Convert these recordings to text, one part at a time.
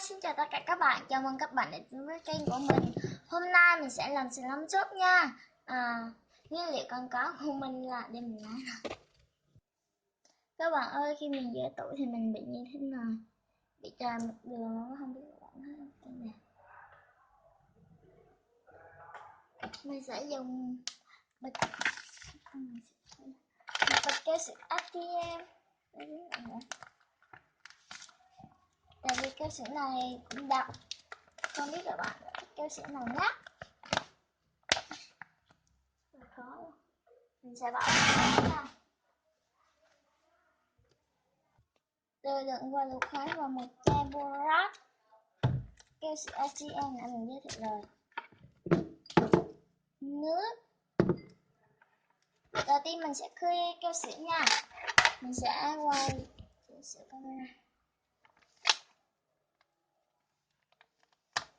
xin chào tất cả các bạn, chào mừng các bạn đến với kênh của mình. Hôm nay mình sẽ làm slime chốt nha. Nguyên liệu cần có của mình là để mình nói rồi. Các bạn ơi, khi mình giữa tuổi thì mình bị như thế này, bị tràn một đường nó không biết các bạn thấy không? Đây nè. Mình sẽ dùng bịch keo sữa ATM. Tại vì keo sữa này cũng đặc, không biết các bạn keo sữa nào nhé. Khó, mình sẽ bỏ nha. Tôi đựng qua lục khoáng và một chai borax keo sữa ATM đã mình giới thiệu rồi. Nước. Đầu tiên mình sẽ khuy keo sữa nha. Mình sẽ quay keo sữa camera.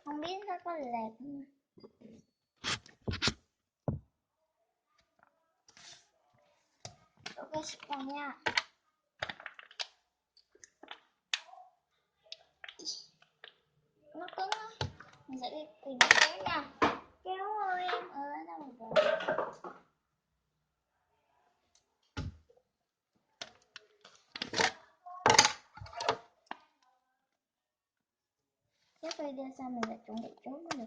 Không biết nó có lệch không. Đổ keo sữa vào nha. Nó cứng á. Mình sẽ đi tìm kéo nha. Kéo ơi em ơi, ở đâu rồi? Trước khi đưa sang mình sẽ chuẩn bị trước mới được.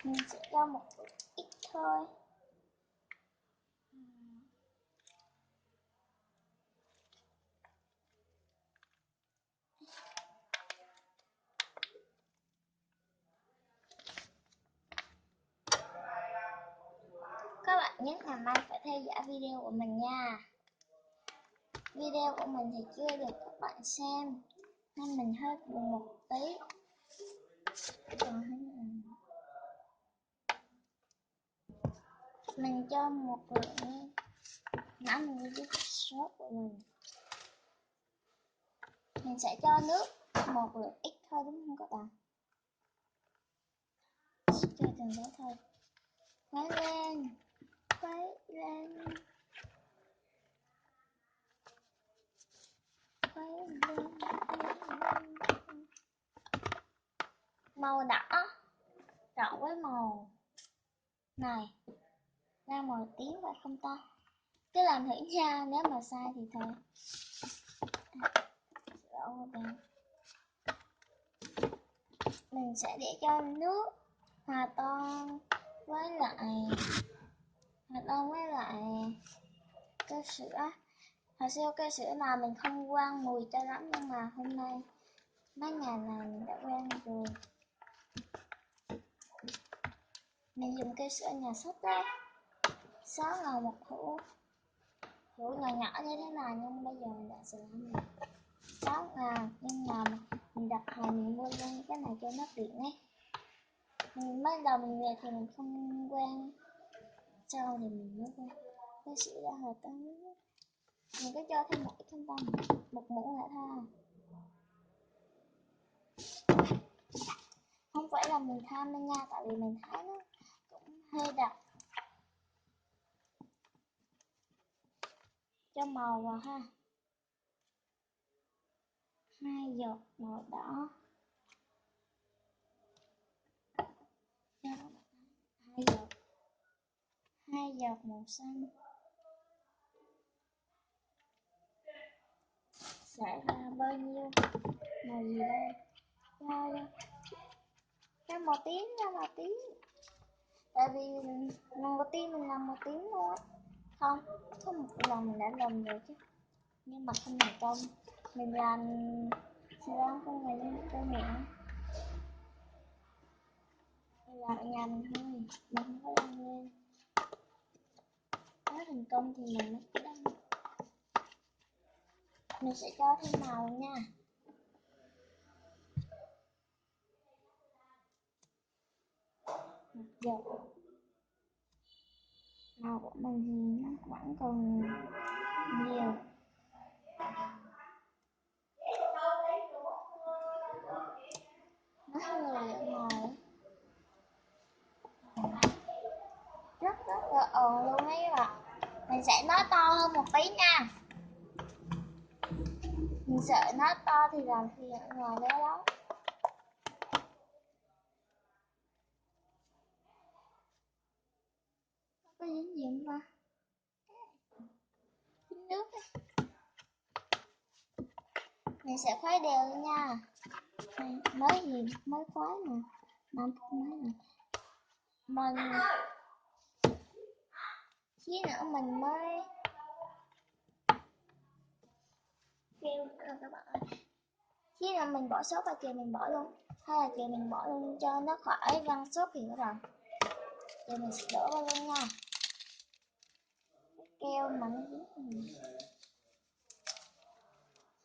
Mình sẽ cho một ít thôi. Các bạn nhớ làm ơn phải theo dõi video của mình nha. Video của mình thì chưa được các bạn xem nên mình hơi buồn một tí. Mình cho một lượng nãy mình biết sốt của mình. Mình sẽ cho nước một lượng ít thôi đúng không các bạn? Cho từng đó thôi. Khuấy lên, khuấy lên, khuấy lên. Màu đỏ trộn với màu này ra màu tím vậy không ta? Cứ làm thử nha, nếu mà sai thì thôi. Mình sẽ để cho nước hòa tan với lại keo sữa. Hồi xưa keo sữa nào mình không quen mùi cho lắm, nhưng mà hôm nay mấy ngày này mình đã quen rồi. Mình dùng keo sữa nhà sách đấy, 6.000 một hũ nhỏ nhỏ như thế này, nhưng bây giờ mình đã sửa rồi. 6.000, nhưng mà mình đặt hàng mình mua luôn cái này cho nó tiện ấy. Mới đầu mình về thì mình không quen, sau thì mình mới quen. Cái sữa đã hợp tới, mình cứ cho thêm một ít thông tâm, một muỗng lại thôi. Không phải là mình tham đâu nha, tại vì mình thấy nó cũng hơi đặc. Cho màu vào ha. 2 giọt màu đỏ. 2 giọt. 2 giọt màu xanh. Sẽ ra bao nhiêu? Màu gì đây? Ra màu tím, ra màu tím. Tại vì màu tím mình làm màu tím luôn á. Không, có một lần mình đã làm rồi chứ, nhưng mà không thành công. Mình làm slime không phải lên cho miệng, mình làm ở nhà mình thôi, mình không có đăng lên. Nếu thành công thì mình mới đăng. Mình sẽ cho thêm màu nha. Một giọt. Màu của mình thì nó vẫn còn nhiều. Nó hơi màu rất là ồn luôn ấy các bạn. Mình sẽ nói to hơn một tí nha. Mình sợ nói to thì làm phiền ở ngoài đó đó. Có dính gì không ta? Dính nước ấy. Mình sẽ khuấy đều lên nha. Mới khuấy mà 5 phút mới nè. Mình xíu nữa mình mới kêu các bạn ơi. Xíu nữa mình bỏ sốt và chiều mình bỏ luôn. Hay là chiều mình bỏ luôn cho nó khỏi văng sốt thì các bạn. Chiều mình sẽ đổ vào luôn nha. Cái keo mà nó dính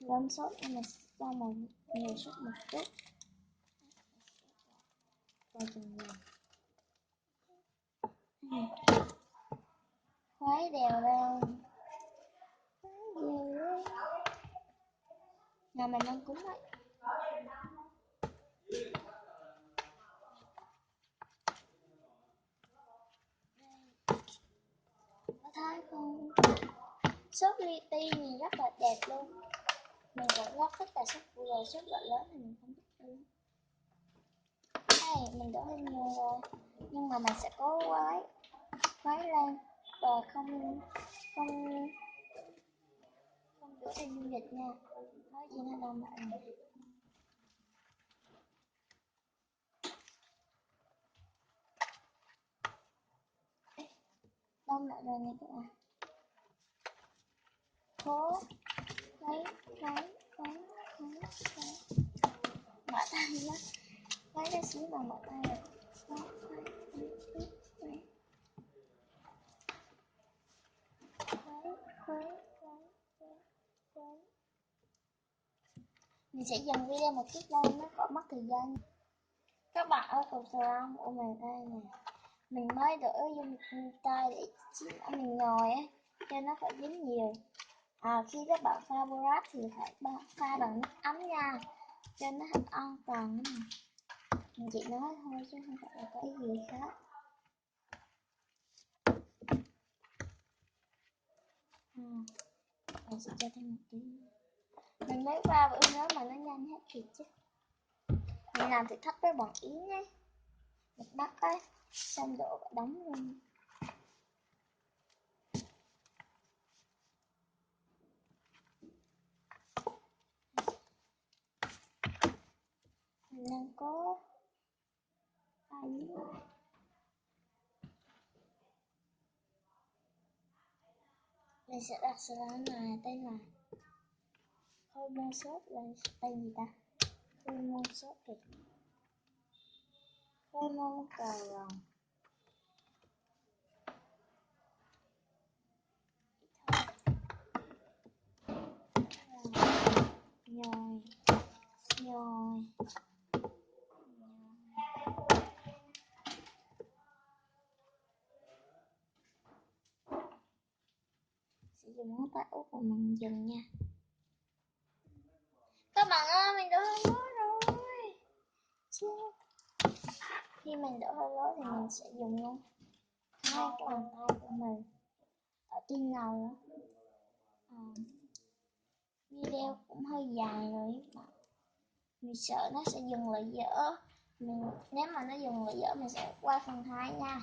lên sốt nên mình sẽ cho một nhiều sốt một chút. Coi chừng nhiều. Khuấy đều lên. Nhà mình đang cúng đấy. Có thấy không? Sốt li ti nhìn rất là đẹp luôn. Mình cũng rất thích là sốt vừa sốt loại lớn thì mình không thích luôn. Đây mình đổ hơi nhiều rồi, nhưng mà mình sẽ cố khuấy lên và không đổ thêm dung dịch nha. Nói gì nó đông lại này. Đông lại rồi nha các bạn. Cố khuấy mở tay nhá. Khuấy ra xíu bằng mở tay rồi. Khuấy. Mình sẽ dừng video một chút lâu nó khỏi mất thời gian. Các bạn ơi, cục slang của mình đây nè. Mình mới đổ dung tay để mình ngồi ấy, cho nó phải dính nhiều. Khi các bạn pha borat thì phải pha bằng nước ấm nha, cho nó thật an toàn. Mình chỉ nói thôi chứ không phải là có ý gì khác. Mình sẽ cho thêm một tí. Mình mới pha bữa nữa mà nó nhanh hết kịp chứ. Mình làm thử thách với bọn Yến nhé. Một bát ấy, xong đổ và đóng luôn. Mình đang có mình sẽ đặt salad này tên là hormone sốt là tên gì ta? Hormone sốt thì hormone cà rồng. Nhồi sẽ dùng ngón tay út của mình dừng nha. Các bạn ơi, mình đổ hơi lố rồi. Khi mình đổ hơi lố thì mình sẽ dùng luôn hai cái bàn tay của mình ở trên ngầu. Video cũng hơi dài rồi các bạn. Mình sợ nó sẽ dừng lại dở. Nếu mà nó dừng lại dở mình sẽ qua phần 2 nha.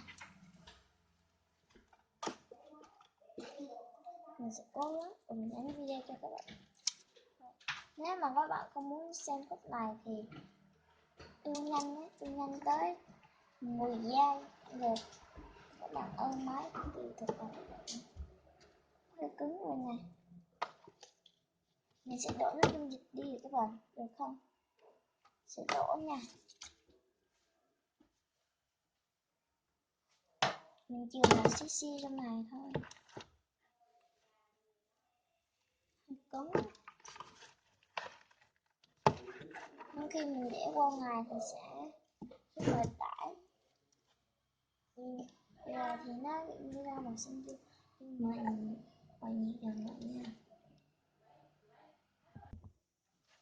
Mình sẽ cố gắng ủng nhắn video cho các bạn. Nếu mà các bạn không muốn xem clip này thì tôi nhanh tới 10 giây được. Các bạn ơn máy thì thật là hơi cứng rồi nè. Mình sẽ đổ nước dung dịch đi các bạn, được không? Sẽ đổ nha. Mình chừa một xí trong này thôi. Hơi cứng. Nhưng khi mình để qua ngày thì sẽ rất là tải. Giờ thì nó như ra màu xanh dương. Nhưng mà mình dần lại nha.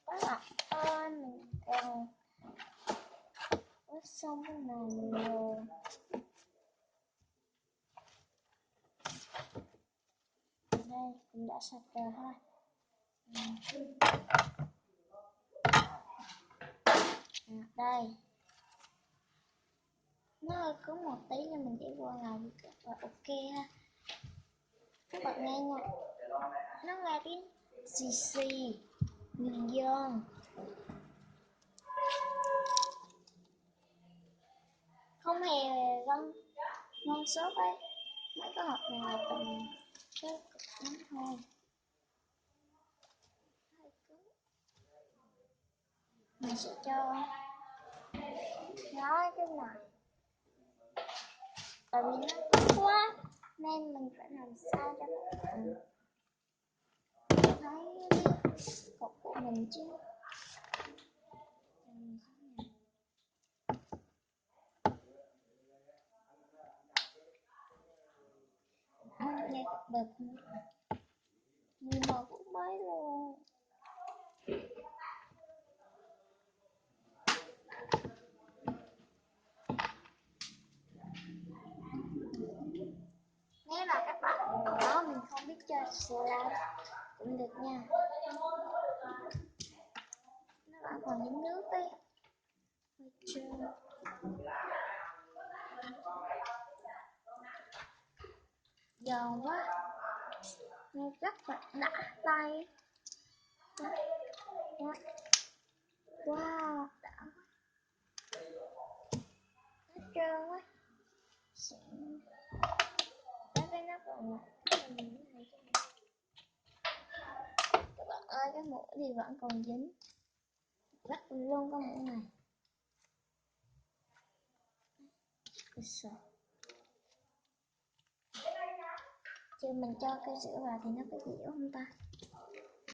Các bạn ơi, mình còn ướp xong cái này rồi. đây cũng đã sạch rồi ha. Đây nó hơi cứng một tí nên mình để qua ngày và ok ha. Các bạn nghe nha, nó nghe tiếng xì xì nhìn giòn, không hề ngon sốt ấy. Mấy cái hộp này là tầm cái cục ngắn thôi, hơi cứng. Mình sẽ cho nó cái này, tại vì nó cứng quá nên mình phải làm sao cho các bạn thấy cục của mình chứ. Nghe cục bật nhìn màu cũng mới luôn. Nếu mà các bạn nói mình không biết chơi slime cũng được nha, nó vẫn còn dính nước ấy. Hơi trơn. Giòn quá, nghe rất là đã tay. Wow, đã quá. Nó trơn quá. Cái nó còn lại các bạn ơi, cái mũi thì vẫn còn dính rất luôn cái mũi này. Chứ mình cho cây sữa vào thì nó có dẻo không ta?